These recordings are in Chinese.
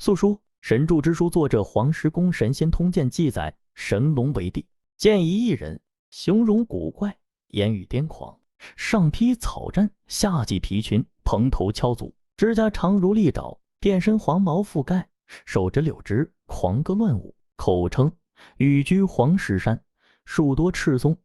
素书《神助之书》作者黄石公神仙通鉴记载，神龙为帝，见一异人，形容古怪，言语癫狂，上披草毡，下系皮裙，蓬头敲足，指甲长如利爪，遍身黄毛覆盖，手执柳枝，狂歌乱舞，口称寓居黄石山，树多赤松，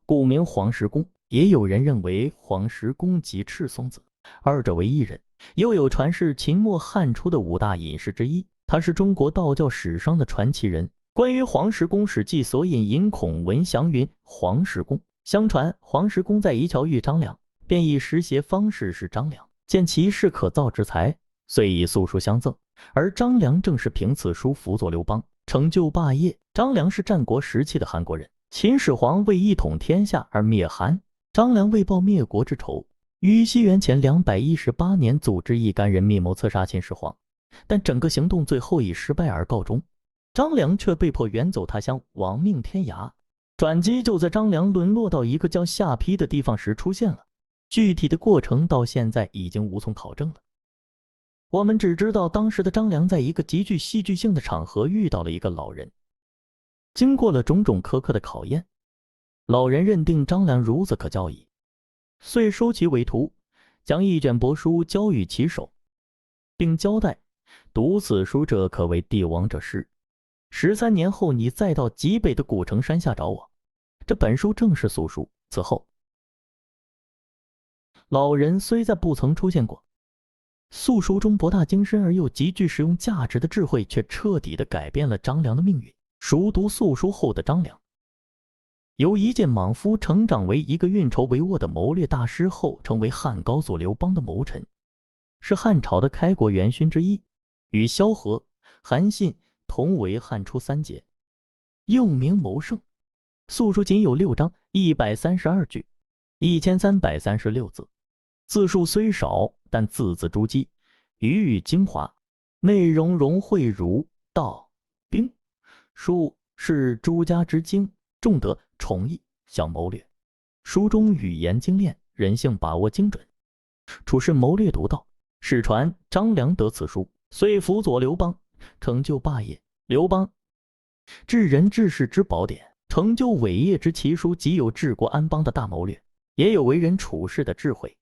故名黄石公。也有人认为黄石公即赤松子，二者为一人。又有传是秦末汉初的五大隐士之一，他是中国道教史上的传奇人。关于黄石公，《史记》所引引孔文祥云：黄石公，相传黄石公在宜桥遇张良，便以石鞋方式是张良，见其是可造之才，遂以素书相赠。而张良正是凭此书辅佐刘邦，成就霸业。张良是战国时期的韩国人，秦始皇为一统天下而灭韩，张良为报灭国之仇，于西元前218年组织一干人密谋刺杀秦始皇，但整个行动最后以失败而告终。张良却被迫远走他乡，亡命天涯。转机就在张良沦落到一个叫下邳的地方时出现了，具体的过程到现在已经无从考证了。我们只知道当时的张良在一个极具戏剧性的场合遇到了一个老人，经过了种种苛刻的考验，老人认定张良孺子可教矣，遂收其为徒，将一卷帛书交与其手，并交代读此书者可为帝王者师，13年后你再到极北的古城山下找我。这本书正是素书。此后老人虽再不曾出现过，素书中博大精深而又极具实用价值的智慧却彻底地改变了张良的命运。熟读素书后的张良，由一介莽夫成长为一个运筹帷幄的谋略大师，后成为汉高祖刘邦的谋臣，是汉朝的开国元勋之一，与萧何、韩信同为汉初三杰，又名谋圣。素书仅有6章132句1336字，字数虽少，但字字珠玑，语语精华，内容融汇儒、道、兵、术，是诸家之精，重德崇义，想谋略。书中语言精炼，人性把握精准，处事谋略独到。史传张良得此书，遂辅佐刘邦，成就霸业。刘邦治人治事之宝典，成就伟业之奇书，既有治国安邦的大谋略，也有为人处事的智慧。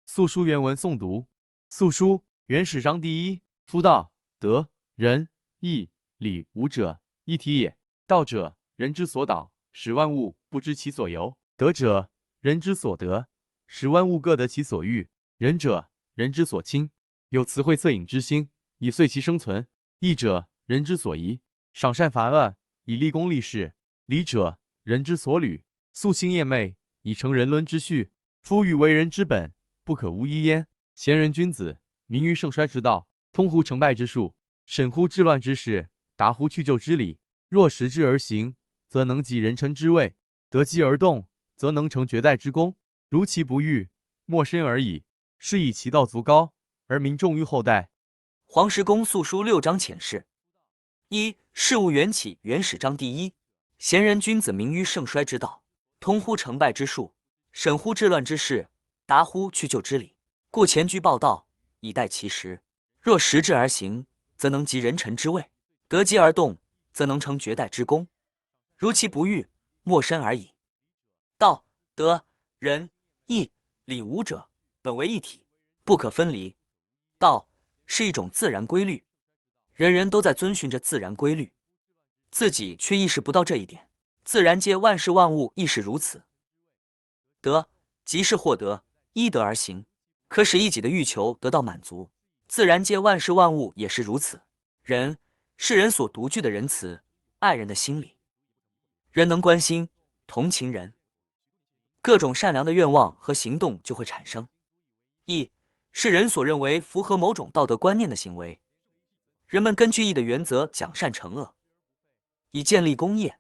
素书原文诵读。素书原始章第一，夫道，德、仁、义、礼、武者，一体也。道者，人之所导，使万物不知其所由；德者，人之所得，使万物各得其所欲；仁者，人之所亲，有辞慧恻隐之心，以遂其生存；义者，人之所宜，赏善罚恶，以立功立事；礼者，人之所履，夙兴厌媚，以成人伦之序。夫欲为人之本，不可无一焉。贤人君子，明于盛衰之道，通乎成败之术，审乎治乱之事，达乎去就之理。若识之而行，则能及人臣之位；得机而动，则能成绝代之功。如其不遇，莫身而已。是以其道足高，而民重于后代。黄石公素书6章浅释。一、事物缘起，原始章第一。贤人君子，明于盛衰之道，通乎成败之术，审乎治乱之事，达乎去就之理。故前居报道，以待其时。若识之而行，则能及人臣之位；得机而动，则能成绝代之功。如其不遇，莫身而已。道、德、仁、义、礼、武者，本为一体，不可分离。道是一种自然规律，人人都在遵循着自然规律，自己却意识不到这一点。自然界万事万物亦是如此。德即是获得，依德而行，可使一己的欲求得到满足。自然界万事万物也是如此。仁是人所独具的仁慈、爱人的心理。人能关心、同情人，各种善良的愿望和行动就会产生。义是人所认为符合某种道德观念的行为。人们根据义的原则讲善惩恶，以建立公业。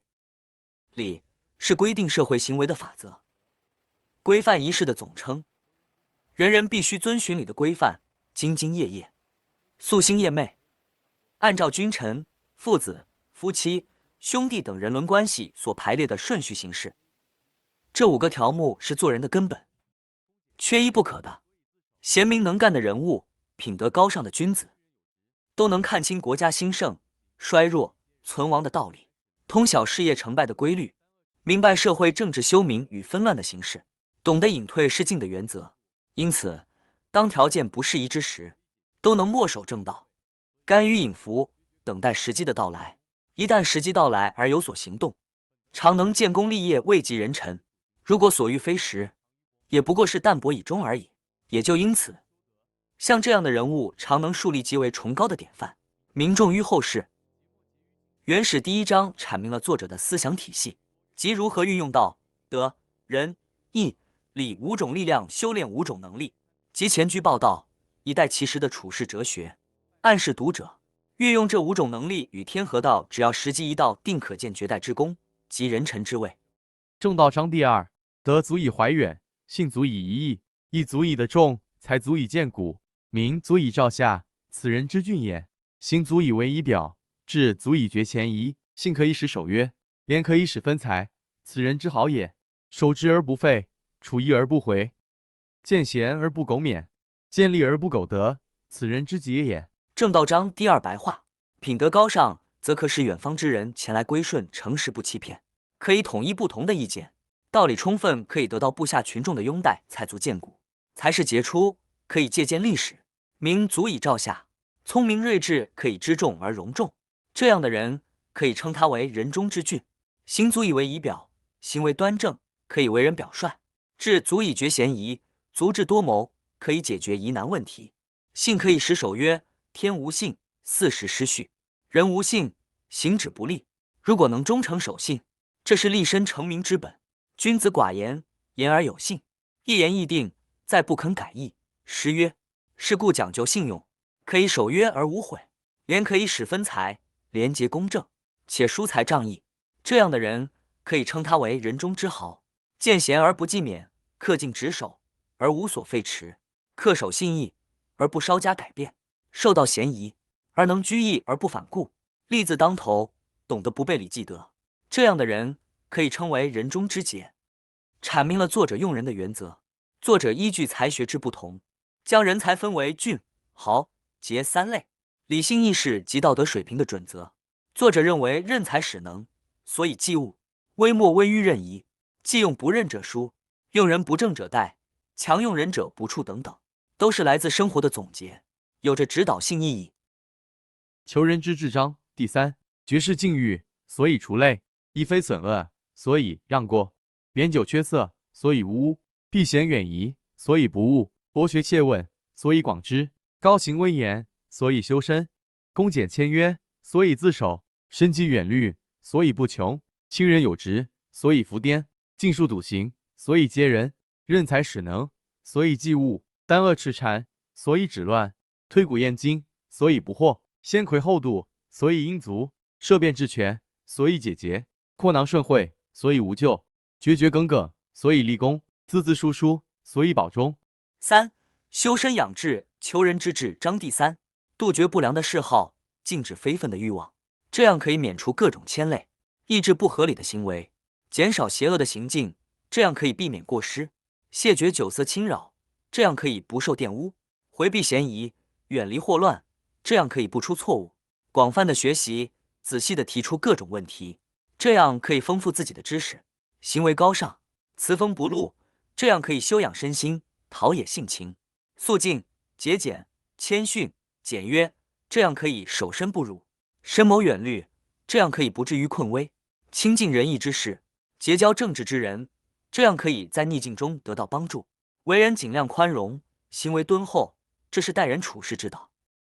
礼是规定社会行为的法则，规范仪式的总称。人人必须遵循礼的规范，兢兢业业，夙兴厌媚，按照君臣、父子、夫妻、兄弟等人伦关系所排列的顺序行事。这5个条目是做人的根本，缺一不可的。贤明能干的人物，品德高尚的君子，都能看清国家兴盛、衰弱、存亡的道理，通晓事业成败的规律，明白社会政治休明与纷乱的形势，懂得隐退是进的原则。因此，当条件不适宜之时，都能默守正道，甘于隐伏，等待时机的到来。一旦时机到来而有所行动，常能建功立业，位极人臣。如果所遇非时，也不过是淡泊以终而已。也就因此，像这样的人物常能树立极为崇高的典范，名重于后世。原始第1章阐明了作者的思想体系，即如何运用道、德、仁、义、礼5种力量修炼5种能力，即前居报道，以待其时的处世哲学，暗示读者运用这5种能力与天河道，只要时机一到，定可见绝代之功，即人臣之位。正道章第2，德足以怀远，信足以移义，义足以得众，才足以见古，名足以照下，此人之俊也。行足以为仪表，志足以决前夷，信可以使守约，廉可以使分财，此人之好也。守之而不废，处义而不回，见贤而不苟免，见利而不苟得，此人之节也。正道章第2白话，品德高尚，则可使远方之人前来归顺，诚实不欺骗，可以统一不同的意见，道理充分，可以得到部下群众的拥戴，才足见古，才是杰出，可以借鉴历史，名足以照下。聪明睿智，可以知众而容众，这样的人可以称他为人中之俊。行足以为仪表，行为端正，可以为人表率。智足以决嫌疑，足智多谋，可以解决疑难问题。信可以使守约，天无信，4时失序，人无信，行止不立。如果能忠诚守信，这是立身成名之本。君子寡言，言而有信，一言议定，再不肯改易。失约，是故讲究信用，可以守约而无悔。廉可以使分财，廉洁公正，且疏财仗义。这样的人可以称他为人中之豪。见贤而不计勉，恪尽职守而无所废弛，恪守信义而不稍加改变，受到嫌疑而能居易而不反顾，利字当头，懂得不背礼记德。这样的人可以称为人中之杰。阐明了作者用人的原则。作者依据才学之不同，将人才分为俊、豪、杰3类，理性意识及道德水平的准则。作者认为任才使能，所以忌物，微末微于任夷，忌用不任者疏，用人不正者怠，强用人者不处等等，都是来自生活的总结，有着指导性意义。求人之治章第3，绝世禁欲，所以除类；亦非损恶，所以让过；贬酒缺色，所以无污；避嫌远疑，所以不误；博学切问，所以广之；高行威严，所以修身；恭俭谦约，所以自守；深积远虑，所以不穷；亲人有职，所以服颠；尽数笃行，所以接人；任才使能，所以济物；担恶赤谗，所以止乱；推古验今，所以不惑；先魁后度，所以殷足；设变治权，所以解结；阔囊顺会，所以无咎；决绝耿耿，所以立功；孜孜疏疏，所以保中。3. 修身养志，求人之志章第3，杜绝不良的嗜好，禁止非分的欲望，这样可以免除各种牵累，抑制不合理的行为，减少邪恶的行径，这样可以避免过失，谢绝酒色侵扰，这样可以不受玷污，回避嫌疑，远离祸乱，这样可以不出错误，广泛的学习，仔细的提出各种问题，这样可以丰富自己的知识，行为高尚，词锋不露，这样可以修养身心，陶冶性情，肃静、节俭、谦逊、简约，这样可以守身不辱，深谋远虑，这样可以不至于困危，亲近仁义之士，结交正直之人，这样可以在逆境中得到帮助，为人尽量宽容，行为敦厚，这是待人处事之道。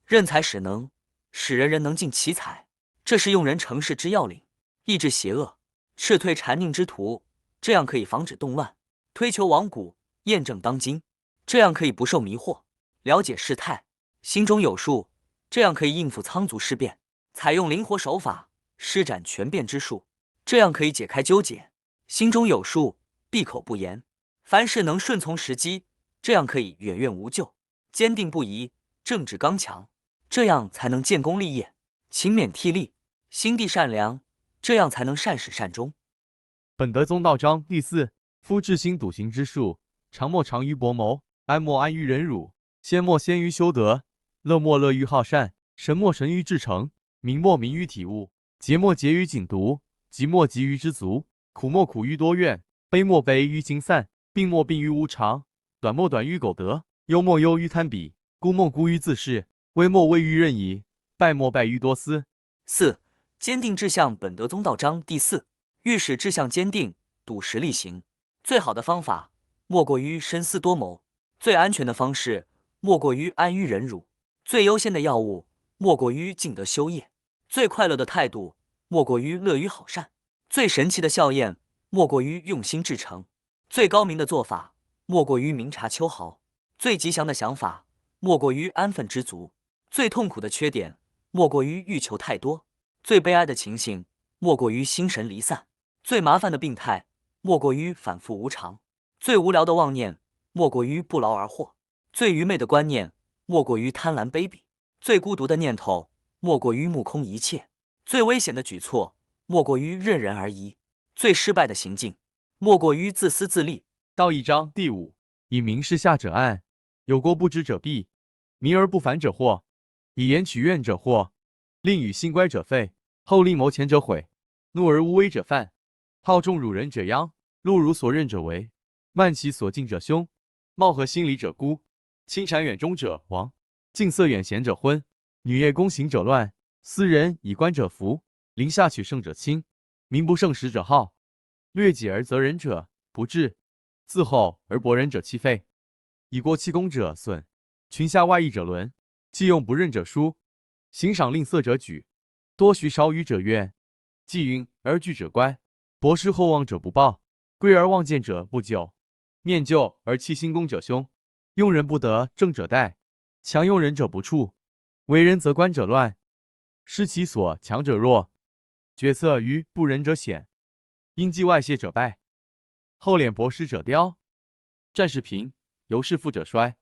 任才使能，使人人能尽其才，这是用人成事之要领，抑制邪恶，斥退谗佞之徒，这样可以防止动乱，推求亡古，验证当今，这样可以不受迷惑，了解事态，心中有数，这样可以应付仓卒事变，采用灵活手法，施展权变之术，这样可以解开纠结，心中有数，闭口不言，凡事能顺从时机，这样可以远怨无咎，坚定不移，正直刚强，这样才能建功立业，勤勉替力，心地善良，这样才能善始善终。本德宗道章第4，夫治心笃行之术，常莫长于博谋，安莫安于忍辱，先莫先于修德，乐莫乐于好善，神莫神于至诚，明莫明于体悟，节莫节于谨读，急莫急于知足，苦莫苦于多怨，悲莫悲于精散，病莫病于无常，短莫短于苟得，忧莫忧于贪比，孤莫孤于自恃，危莫危于任意，败莫败于多思。4. 坚定志向本德宗道章第4。欲使志向坚定，笃实力行，最好的方法莫过于深思多谋，最安全的方式莫过于安于忍辱，最优先的药物莫过于静德修业，最快乐的态度莫过于乐于好善，最神奇的笑靥莫过于用心至诚，最高明的做法莫过于明察秋毫，最吉祥的想法莫过于安分知足，最痛苦的缺点莫过于欲求太多，最悲哀的情形莫过于心神离散，最麻烦的病态莫过于反复无常，最无聊的妄念莫过于不劳而获，最愚昧的观念莫过于贪婪卑鄙，最孤独的念头莫过于目空一切，最危险的举措莫过于任人而疑，最失败的行径莫过于自私自利。道义章第5。以明示下者暗，有过不知者弊，明而不反者惑，以言取怨者惑，令与心乖者废，后令谋前者毁，怒而无为者犯，好众辱人者殃，路如所任者为，慢其所敬者凶，貌合心理者孤，亲谗远忠者亡，近色远贤者昏，女业公行者乱，私人以官者服，临下取胜者轻，民不胜时者好，略己而责人者不智，自厚而薄人者弃废，以过其功者损，群下外溢者伦，既用不任者疏，行赏吝啬者举，多许少语者怨，既允而拒者乖，博施厚望者不报，贵而望见者不久，面就而弃心公者凶，用人不得正者殆，强用人者不处，为人则官者乱，失其所强者弱，决策于不仁者险，因计外泄者败，厚敛博施者刁，战事贫，由是富者衰，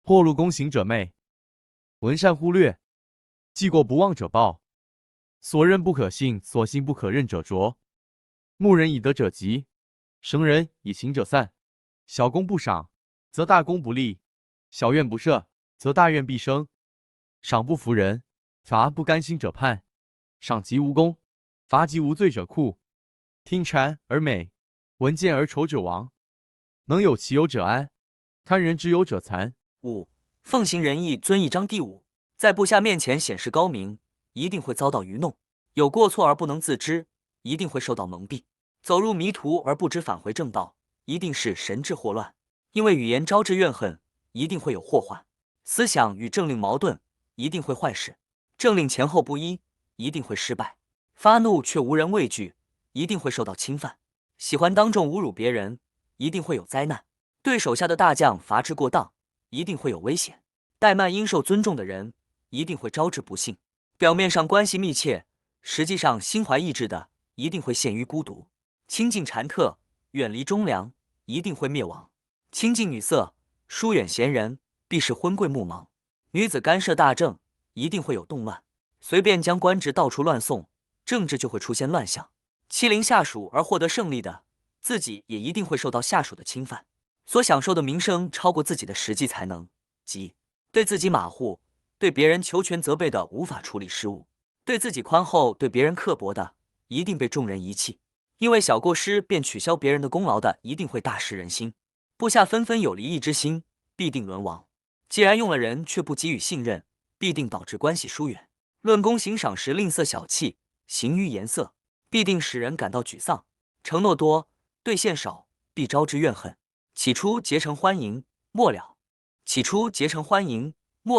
祸禄公行者昧，闻善忽略，记过不忘者暴，所任不可信，所信不可任者拙，牧人以德者急，绳人以行者散，小功不赏，则大功不立，小怨不赦，则大怨必生，赏不服人，罚不甘心者叛，赏及无功，罚及无罪者酷，听谗而美，闻见而丑者亡，能有其有者安，堪人之有者残。5. 奉行仁义遵义章第5。在部下面前显示高明，一定会遭到愚弄；有过错而不能自知，一定会受到蒙蔽；走入迷途而不知返回正道，一定是神志惑乱。因为语言招致怨恨，一定会有祸患；思想与政令矛盾，一定会坏事；政令前后不一，一定会失败；发怒却无人畏惧，一定会受到侵犯；喜欢当众侮辱别人，一定会有灾难；对手下的大将罚之过当，一定会有危险；怠慢应受尊重的人，一定会招致不幸；表面上关系密切，实际上心怀异志的，一定会陷于孤独；亲近谗客，远离忠良，一定会灭亡；亲近女色，疏远贤人，必是昏贵目盲；女子干涉大政，一定会有动乱；随便将官职到处乱送，政治就会出现乱象；欺凌下属而获得胜利的，自己也一定会受到下属的侵犯；所享受的名声超过自己的实际才能，即对自己马虎，对别人求全责备的无法处理事务，对自己宽厚，对别人刻薄的，一定被众人遗弃；因为小过失便取消别人的功劳的，一定会大失人心；部下纷纷有离异之心，必定沦亡；既然用了人却不给予信任，必定导致关系疏远；论功行赏时吝啬小气，行于颜色，必定使人感到沮丧；承诺多，兑现少，必招致怨恨；起初结成欢迎，末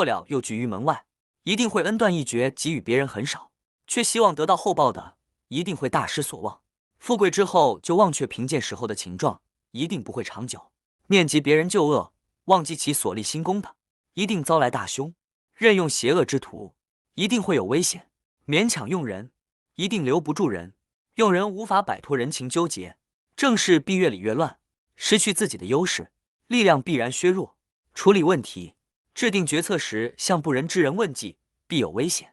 了又拒于门外，一定会恩断义绝，给予别人很少，却希望得到厚报的，一定会大失所望；富贵之后就忘却贫贱时候的情状，一定不会长久；念及别人旧恶，忘记其所立新功的，一定遭来大凶；任用邪恶之徒，一定会有危险；勉强用人，一定留不住人；用人无法摆脱人情纠结，政事必越理越乱，失去自己的优势，力量必然削弱；处理问题、制定决策时向不仁之人问计，必有危险；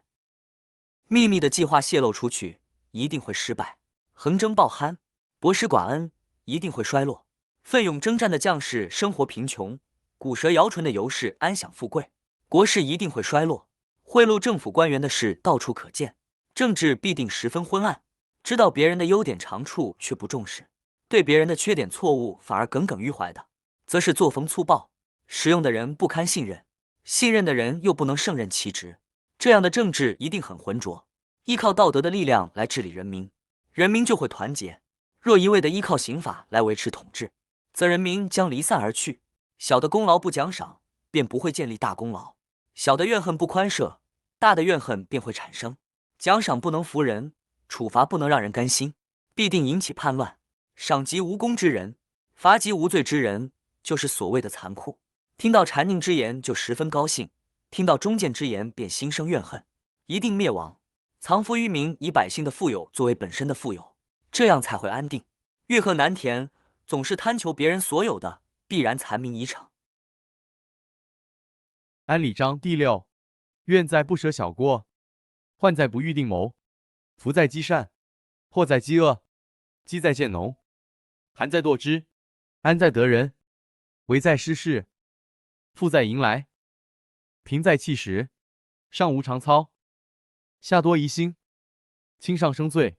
秘密的计划泄露出去，一定会失败；横征暴憨、博施寡恩，一定会衰落；奋勇征战的将士生活贫穷，骨舌摇唇的游士安享富贵；国势一定会衰落；贿赂政府官员的事到处可见，政治必定十分昏暗。知道别人的优点长处却不重视，对别人的缺点错误反而耿耿于怀的，则是作风粗暴。实用的人不堪信任，信任的人又不能胜任其职，这样的政治一定很浑浊。依靠道德的力量来治理人民，人民就会团结；若一味的依靠刑法来维持统治，则人民将离散而去。小的功劳不奖赏，便不会建立大功劳；小的怨恨不宽赦，大的怨恨便会产生。奖赏不能服人，处罚不能让人甘心，必定引起叛乱。赏及无功之人，罚及无罪之人，就是所谓的残酷。听到谗佞之言就十分高兴，听到忠谏之言便心生怨恨，一定灭亡。藏富于民，以百姓的富有作为本身的富有，这样才会安定。越壑难填，总是贪求别人所有的，必然残民以逞。安礼章第6。怨在不舍小过，患在不预定谋，福在积善，祸在饥饿，饥在渐浓，寒在惰之，安在得人，危在失事，富在迎来，贫在弃时。上无常操，下多疑心，轻上生罪，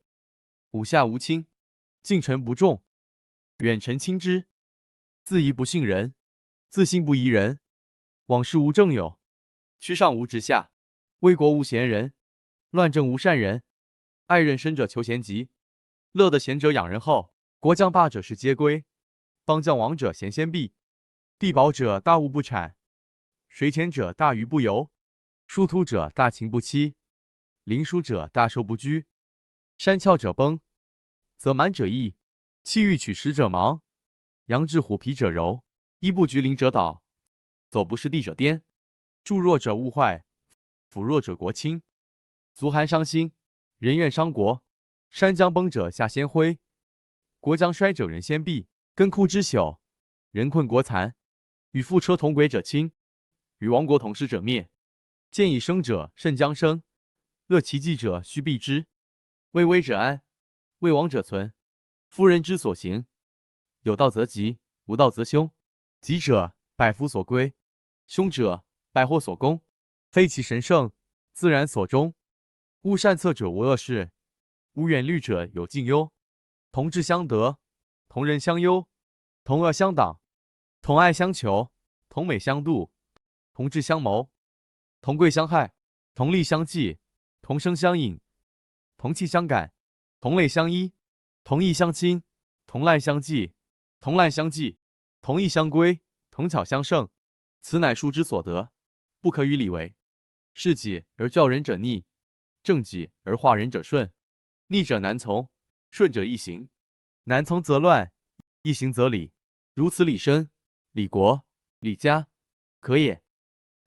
侮下无轻，近臣不重，远臣轻之。自疑不信人，自信不疑人。往事无正友，屈上无直下，为国无贤人，乱政无善人。爱任身者求贤吉，乐得贤者养人后。国将霸者是皆归，邦将亡者贤先避。地保者大物不产，水浅者大鱼不游，殊途者大禽不栖，灵疏者大兽不居。山峭者崩，则满者溢，气欲取食者忙，羊至虎皮者柔，衣不局邻者倒，走不是地者颠。助弱者物坏，辅弱者国倾。足寒伤心，人怨伤国。山将崩者下先灰，国将衰者人先避。根枯枝朽，人困国残。与覆车同轨者轻，与亡国同失者灭。见以生者慎将生，恶其迹者须避之。为危者安，为亡者存。夫人之所行，有道则吉，无道则凶。吉者百福所归，凶者百祸所攻。非其神圣，自然所终。勿善策者无恶事，勿远虑者有近忧。同志相得，同人相忧，同恶相党，同爱相求，同美相度，同志相谋，同贵相害，同利相济，同声相应，同气相感，同类相依，同义相亲，同赖相济，同滥相济，同义相归，同巧相胜。此乃术之所得，不可与理为。事己而教人者逆，正己而化人者顺。逆者难从，顺者易行。难从则乱，易行则理。如此理身、理国、理家，可也。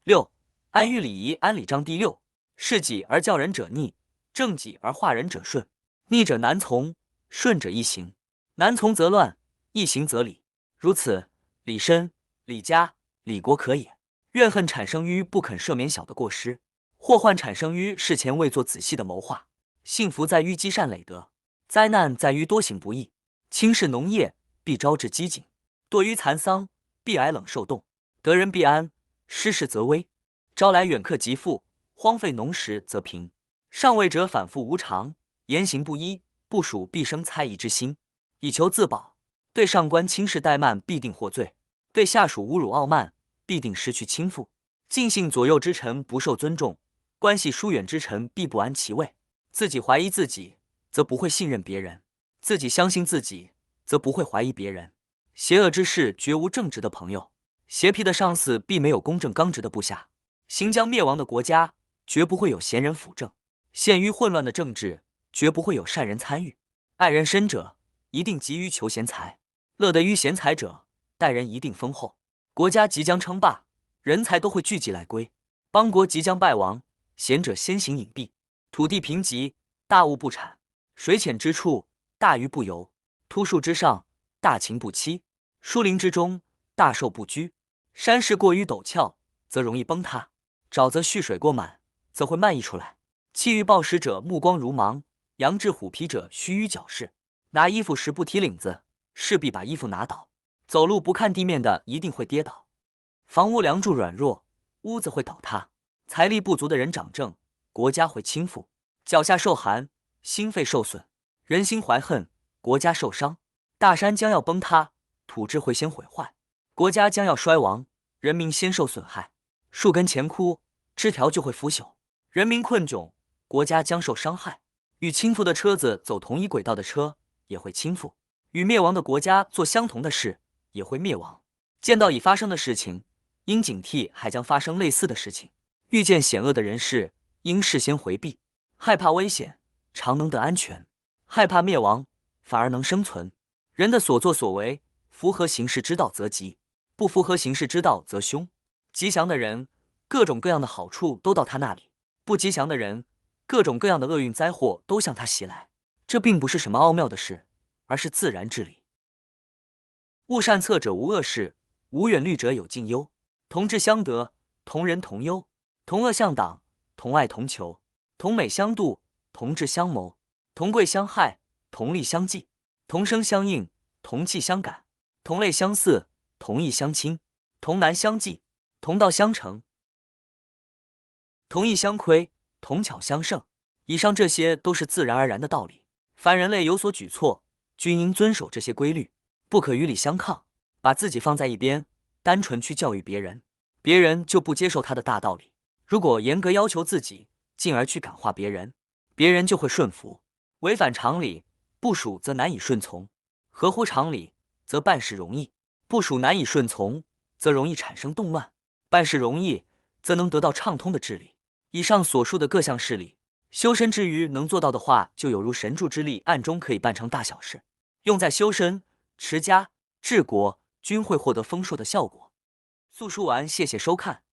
6. 安于礼仪安礼章第6。事己而教人者逆，正己而化人者顺。逆者难从，顺者易行。难从则乱，易行则理。如此，理身、理家、理国可也。怨恨产生于不肯赦免小的过失，祸患产生于事前未做仔细的谋划。幸福在于积善累德，灾难在于多行不义。轻视农业，必招致饥馑；惰于蚕桑，必挨冷受冻。得人必安，失事则危。招来远客即富，荒废农时则贫。上位者反复无常，言行不一，部属必生猜疑之心，以求自保。对上官轻视怠慢，必定获罪；对下属侮辱傲慢，必定失去亲附。尽信左右之臣不受尊重，关系疏远之臣必不安其位。自己怀疑自己，则不会信任别人；自己相信自己，则不会怀疑别人。邪恶之士绝无正直的朋友，邪僻的上司必没有公正刚直的部下。行将灭亡的国家，绝不会有贤人辅政；陷于混乱的政治，绝不会有善人参与。爱人深者，一定急于求贤才；乐得于贤才者，待人一定丰厚。国家即将称霸，人才都会聚集来归；邦国即将败亡，贤者先行隐蔽。土地贫瘠，大物不产；水浅之处，大鱼不游；秃树之上，大禽不栖；树林之中，大兽不居。山势过于陡峭，则容易崩塌；沼泽蓄水过满，则会漫溢出来。气欲暴食者目光如芒，羊至虎皮者须臾矫饰。拿衣服时不提领子，势必把衣服拿倒；走路不看地面的一定会跌倒。房屋梁柱软弱，屋子会倒塌。财力不足的人掌政，国家会倾覆；脚下受寒，心肺受损，人心怀恨，国家受伤。大山将要崩塌，土质会先毁坏，国家将要衰亡，人民先受损害。树根前枯，枝条就会腐朽，人民困窘，国家将受伤害。与倾覆的车子走同一轨道的车也会倾覆，与灭亡的国家做相同的事也会灭亡。见到已发生的事情，应警惕还将发生类似的事情；遇见险恶的人事，应事先回避。害怕危险，常能得安全；害怕灭亡，反而能生存。人的所作所为，符合行事之道则吉，不符合行事之道则凶。吉祥的人，各种各样的好处都到他那里；不吉祥的人，各种各样的厄运灾祸都向他袭来。这并不是什么奥妙的事，而是自然之理。勿善策者无恶事，无远虑者有近忧。同志相得，同人同忧，同恶相党，同爱同求，同美相度，同志相谋，同贵相害，同利相济，同声相应，同气相感，同类相似，同义相亲，同难相济，同道相成，同义相亏，同巧相胜。以上这些都是自然而然的道理，凡人类有所举措，均应遵守这些规律，不可与理相抗，把自己放在一边，单纯去教育别人，别人就不接受他的大道理。如果严格要求自己，进而去感化别人，别人就会顺服。违反常理，部属则难以顺从；合乎常理，则办事容易。部属难以顺从，则容易产生动乱；办事容易，则能得到畅通的治理。以上所述的各项事理，修身之余能做到的话，就有如神助之力，暗中可以办成大小事，用在修身、持家、治国，均会获得丰硕的效果。速书完，谢谢收看。